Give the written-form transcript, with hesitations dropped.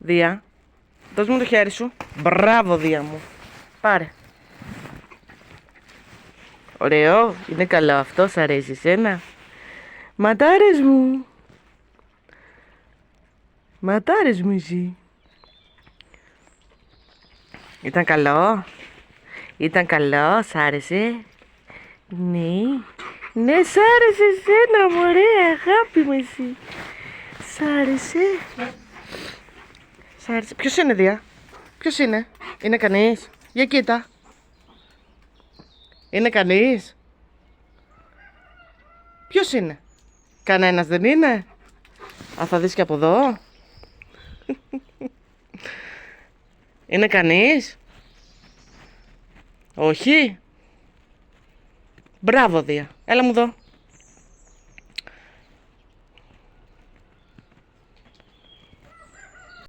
Δία, δώσ' μου το χέρι σου. Μπράβο, Δία μου. Πάρε. Ωραίο, είναι καλό αυτό, σ' αρέσει εσένα? Ματάρες μου. Ματάρες μου εσύ. Ήταν καλό? Ήταν καλό, σ' άρεσε? Ναι. Ναι, σ' άρεσε εσένα, μωρέ, αγάπη μου εσύ. Σ' άρεσε? Σ' άρεσε? Ποιος είναι, Δία? Ποιος είναι? Είναι κανείς? Για κοίτα. Είναι κανείς? Ποιος είναι? Κανένας δεν είναι? Α, θα δεις και από εδώ. Είναι κανείς? Όχι? Μπράβο, Δία. Έλα μου εδώ.